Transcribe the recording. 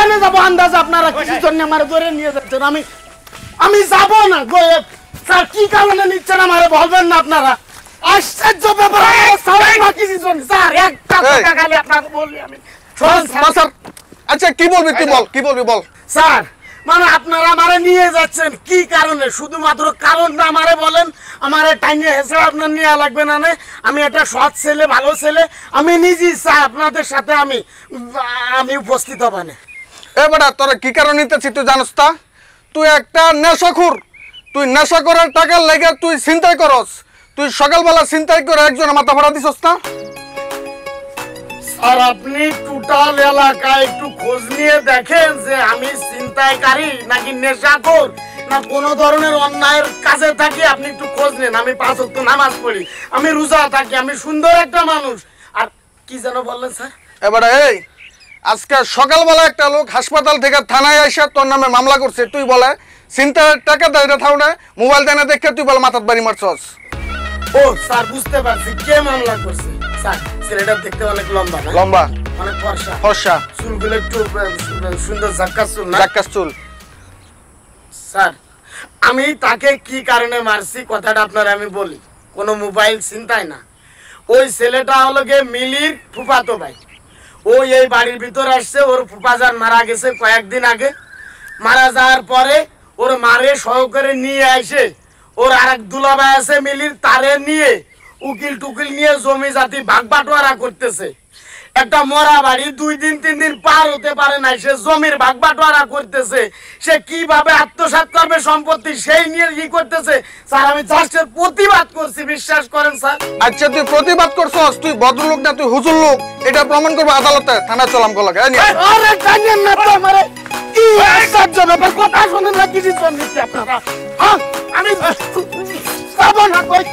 কেন যাবো আন্দাজ আপনারা কিসের জন্য আমার ধরে নিয়ে যাচ্ছেন আমি যাব না স্যার কি কারণে নিচ্ছেন আমারে বলবেন না আপনারা আশ্চর্য ব্যাপার স্যার একটা কথা খালি আপনাকে বললি আমি স্যার আচ্ছা কি বলবি বল স্যার মানে আপনারা আমারে নিয়ে যাচ্ছেন কি কারণে শুধুমাত্র কারণটা আমারে বলেন আমারে টাইনে হেসে আপনার নিয়ে লাগবে না আমি একটা সৎ ছেলে ভালো ছেলে আমি নিজেই চাই আপনাদের সাথে আমি উপস্থিত হব না বেটা তোরা কি কারণ নিতেছি তুই জানোস তা তুই একটা নেশাখোর তুই নেশা করার টাকার লেগে তুই চিন্তাই করস তুই সকালবেলা চিন্তাই করে একজনের মাথা ফাড়া দিছস না আর আপনি টোটাল এলাকায় একটু খোঁজ নিয়ে দেখেন যে আমি চিন্তাকারী নাকি নেশাখোর না কোনো ধরনের অন্যায়ের কাজে থাকি আপনি একটু খোঁজ নেন আমি 5 ওয়াক্ত নামাজ পড়ি আমি রোজা থাকি আমি সুন্দর একটা মানুষ আর কি যেন বললেন স্যার এবারে এই আজকে সকালবেলা একটা লোক হাসপাতাল থেকে থানায় এসে তোর নামে মামলা করছে তুই বলে চিন্তার টাকা দাইটা থাও না মোবাইল দেনা দেখে তুই বলে মাথাত বাড়ি মারছস ও স্যার বুঝতে পারছি কে মামলা করছে স্যার ছেলেটা দেখতে অনেক লম্বা না লম্বা অনেক ফর্সা চুলগুলো একটু সুন্দর ঝাক্কাস চুল না ঝাক্কাস চুল স্যার আমি তাকে কি কারণে মারছি কথাটা আপনারা আমি বলি কোনো মোবাইল চিন্তাই না ওই ছেলেটা হলো গিয়ে মিলির ফুফাতো ভাই ও এই বাড়ির ভিতর আসছে ওর ফুফাজান মারা গেছে কয়েকদিন আগে মারা যাওয়ার পরে ওর মারে সহকারে নিয়ে আসে ওর আরেক দুলাভাই আছে মিলির তারে নিয়ে উকিল টুকিল নিয়ে জমি জাতি ভাগ বাটোয়ারা করতেছে একটা মরা বাড়ি 2 দিন 3 দিন পার হতে পারে না সে জমির ভাগ বাটোয়ারা করতেছে সে কিভাবে আত্মসাৎ করবে সম্পত্তি সেই নিয়ে কি করতেছে স্যার আমি জাস্টের প্রতিবাদ করছি বিশ্বাস করেন স্যার আচ্ছা তুই প্রতিবাদ করছস তুই ভদ্রলোক না তুই হুজুর লোক এটা প্রমাণ করবে আদালতে থানা চলাম কলাকে আরে জানেন না তো আমারে কি আশ্চর্য ব্যাপার কথা শুনেন না কিছু শুনছি আপনারা আমি যাব না কই